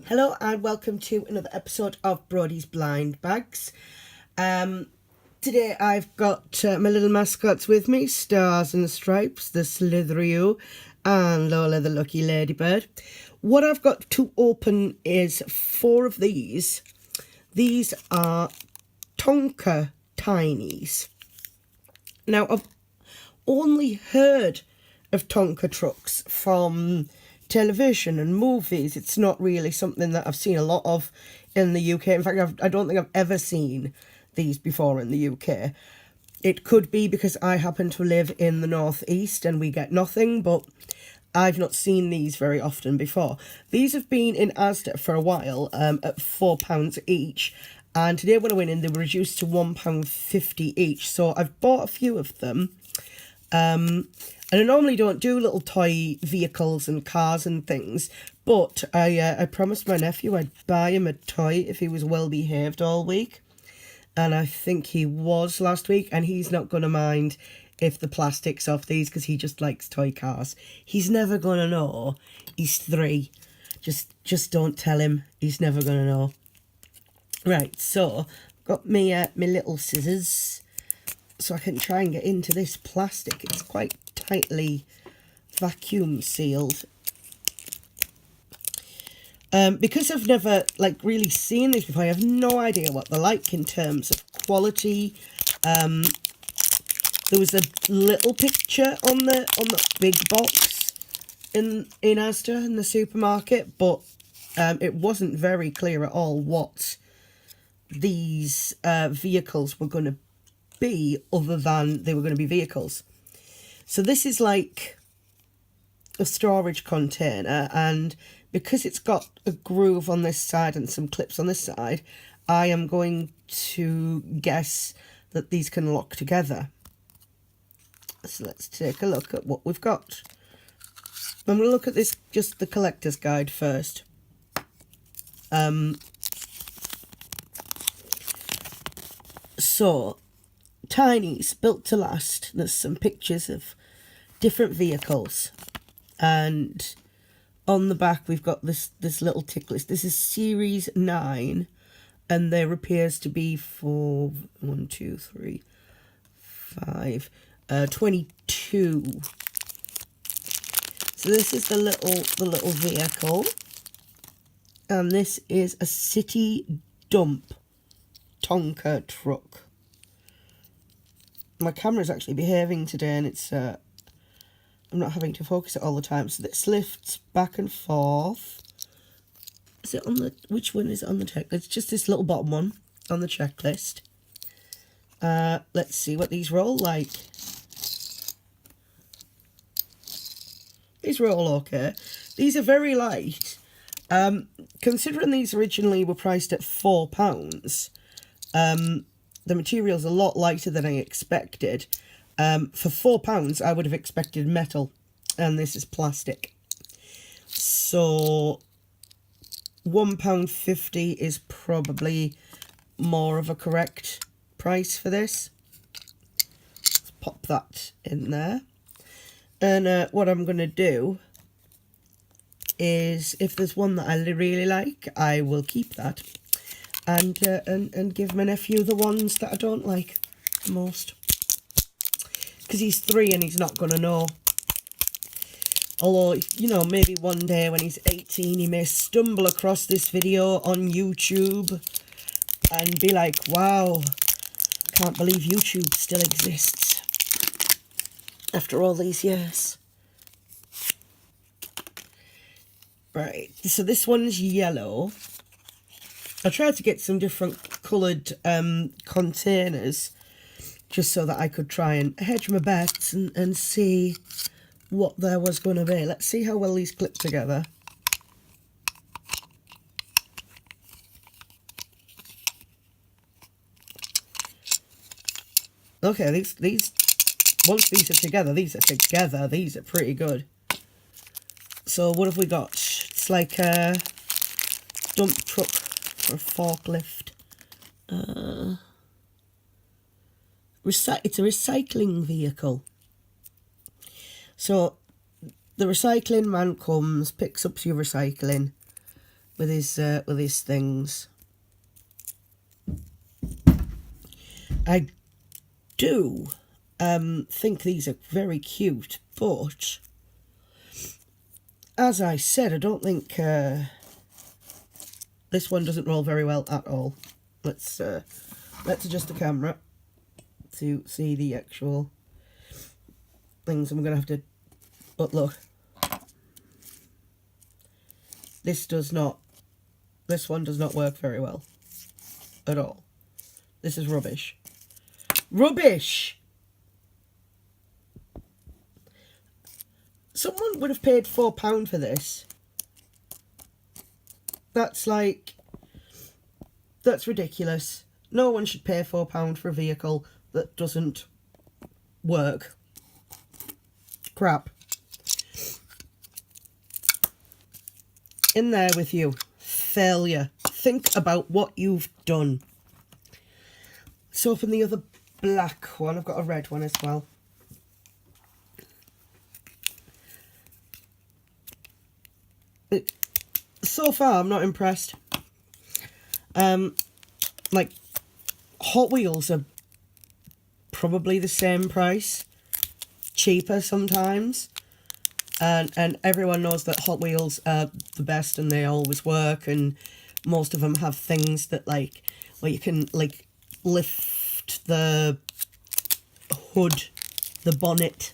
Hello and welcome to another episode of Brody's Blind Bags. Today I've got my little mascots with me, Stars and Stripes, the Slithery and Lola the Lucky Ladybird. What I've got to open is 4 of these. These are Tonka Tinies. Now I've only heard of Tonka trucks from television and movies. It's not really something that I've seen a lot of in the UK. In fact, I don't think I've ever seen these before in the UK. It could be because I happen to live in the northeast and we get nothing, but I've not seen these very often before. These have been in ASDA for a while at £4 each, and today when I went in they were reduced to £1.50 each, so I've bought a few of them. And I normally don't do little toy vehicles and cars and things, but I promised my nephew I'd buy him a toy if he was well behaved all week. And I think he was last week, and he's not going to mind if the plastic's off these because he just likes toy cars. He's never going to know. He's 3. Just don't tell him. He's never going to know. Right, so got me my little scissors so I can try and get into this plastic. It's quite tightly vacuum sealed. Because I've never really seen these before, I have no idea what they're like in terms of quality. There was a little picture on the big box in ASDA in the supermarket, but it wasn't very clear at all what these vehicles were going to be, other than they were going to be vehicles. So this is like a storage container, and because it's got a groove on this side and some clips on this side, I am going to guess that these can lock together. So let's take a look at what we've got. I'm going to look at this, just the collector's guide first. So, Tinies, built to last. There's some pictures of different vehicles, and on the back we've got this little tick list. This is series 9, and there appears to be 4, 1, 2, 3, 5, 22. So this is the little vehicle, and this is a city dump Tonka truck. My camera's actually behaving today, and it's I'm not having to focus it all the time. So this lifts back and forth. Is it on the, which one is it on the checklist? It's just this little bottom one on the checklist. Let's see what these roll like. These roll okay. These are very light. Considering these originally were priced at £4, the material's a lot lighter than I expected. For £4, I would have expected metal, and this is plastic. So £1.50 is probably more of a correct price for this. Let's pop that in there. And what I'm going to do is, if there's one that I really like, I will keep that. And give my nephew the ones that I don't like the most. Because he's 3 and he's not going to know. Although, you know, maybe one day when he's 18 he may stumble across this video on YouTube and be like, wow, can't believe YouTube still exists after all these years. Right, so this one's yellow. I tried to get some different coloured containers just so that I could try and hedge my bets and see what there was going to be. Let's see how well these clip together. Okay, these once these are together, these are pretty good. So what have we got? It's like a dump truck or a forklift. It's a recycling vehicle. So the recycling man comes, picks up your recycling, with his things. I do think these are very cute, but as I said, I don't think this one doesn't roll very well at all. Let's adjust the camera to see the actual things. I'm gonna have to, but look, this one does not work very well at all. This is rubbish. Rubbish! Someone would have paid £4 for this. That's ridiculous. No one should pay £4 for a vehicle that doesn't work. Crap. In there with you. Failure. Think about what you've done. Let's open the other black one. I've got a red one as well. So far, I'm not impressed. Like, Hot Wheels are probably the same price, cheaper sometimes, and everyone knows that Hot Wheels are the best and they always work, and most of them have things that, like, where you can, like, lift the hood, the bonnet,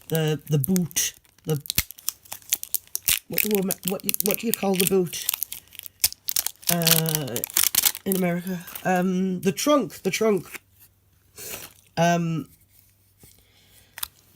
the boot, the what do you call the boot in America? The trunk.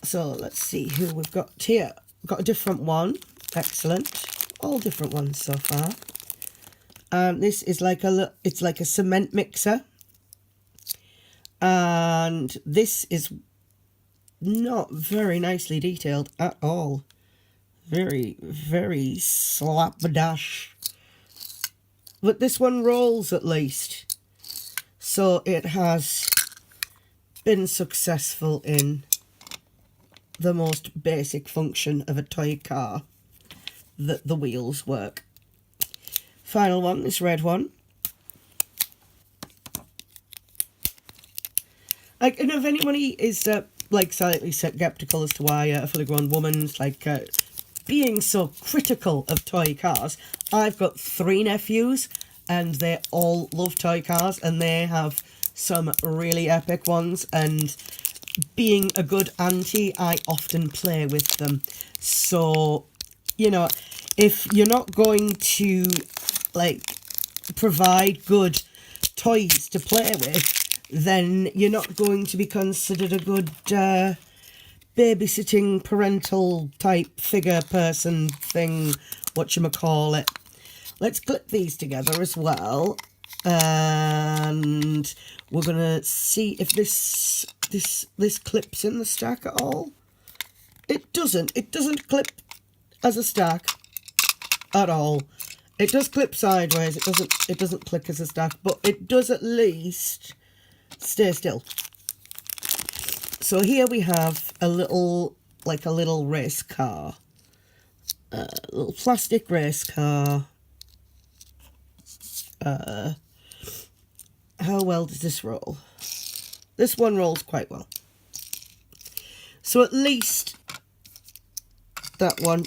So let's see who we've got here. We've got a different one. Excellent. All different ones so far. This is like it's like a cement mixer. And this is not very nicely detailed at all. Very, very slapdash. But this one rolls at least. So it has been successful in the most basic function of a toy car, that the wheels work. Final one, this red one. Like, and if anybody is like slightly skeptical as to why a fully grown woman's like being so critical of toy cars, I've got 3 nephews and they all love toy cars and they have some really epic ones, and being a good auntie, I often play with them. So, you know, if you're not going to like provide good toys to play with, then you're not going to be considered a good babysitting parental type figure person thing, whatchamacallit. Let's clip these together as well, and we're gonna see if this clips in the stack at all. It doesn't clip as a stack at all. It does clip sideways, it doesn't click as a stack, but it does at least stay still. So here we have a little race car. A little plastic race car. How well does this roll? This one rolls quite well. So at least that one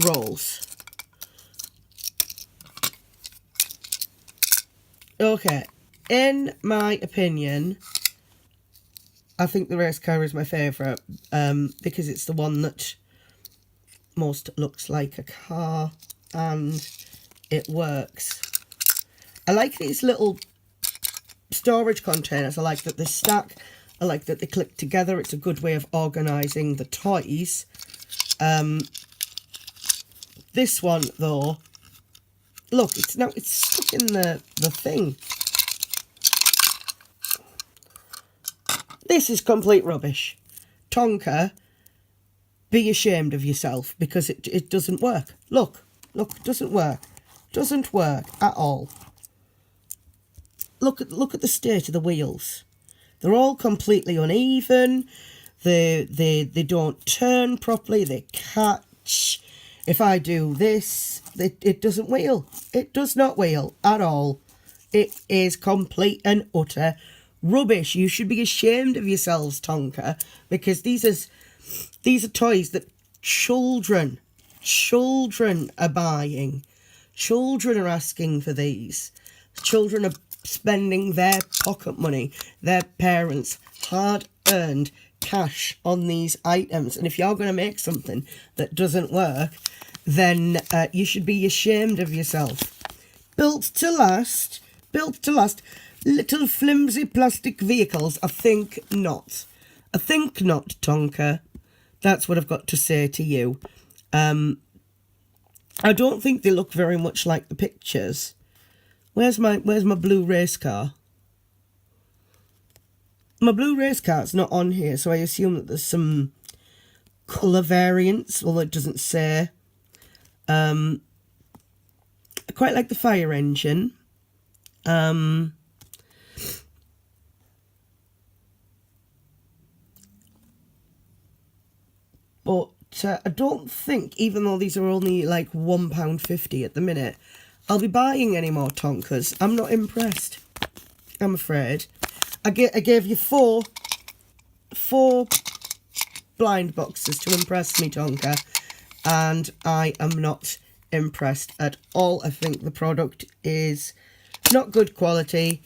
rolls. Okay, in my opinion, I think the race car is my favourite, because it's the one that most looks like a car and it works. I like these little storage containers. I like that they stack. I like that they click together. It's a good way of organising the toys. This one though, look, it's stuck in the thing. This is complete rubbish. Tonka, be ashamed of yourself, because it doesn't work. Look, it doesn't work. Doesn't work at all. Look at the state of the wheels. They're all completely uneven. They don't turn properly. They catch. If I do this, it doesn't wheel. It does not wheel at all. It is complete and utter rubbish. You should be ashamed of yourselves, Tonka, because these are toys that children are buying. Children are asking for these. Children are spending their pocket money, their parents' hard-earned cash on these items. And if you're going to make something that doesn't work, then you should be ashamed of yourself. Built to last, little flimsy plastic vehicles. I think not, Tonka. That's what I've got to say to you. I don't think they look very much like the pictures. Where's my blue race car? My blue race car's not on here, so I assume that there's some colour variants, although it doesn't say. I quite like the fire engine. But I don't think, even though these are only like £1.50 at the minute, I'll be buying any more Tonkas. I'm not impressed, I'm afraid. I gave you four blind boxes to impress me, Tonka, and I am not impressed at all. I think the product is not good quality.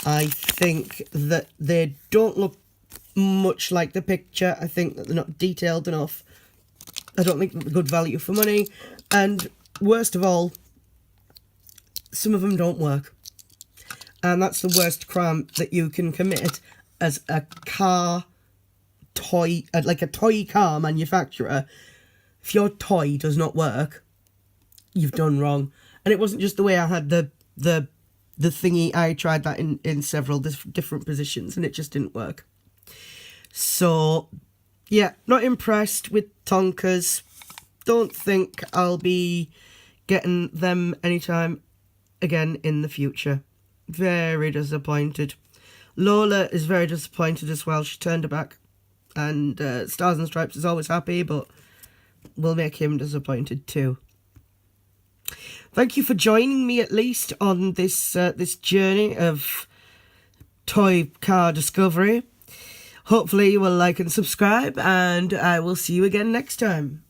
I think that they don't look much like the picture. I think that they're not detailed enough. I don't think they're good value for money. And worst of all, some of them don't work. And that's the worst crime that you can commit as a car toy, like a toy car manufacturer. If your toy does not work, you've done wrong. And it wasn't just the way I had the thingy. I tried that in several different positions and it just didn't work. So, yeah, not impressed with Tonkas. Don't think I'll be getting them anytime again in the future. Very disappointed. Lola is very disappointed as well. She turned her back. And Stars and Stripes is always happy, but we'll make him disappointed too. Thank you for joining me at least on this this journey of toy car discovery. Hopefully you will like and subscribe, and I will see you again next time.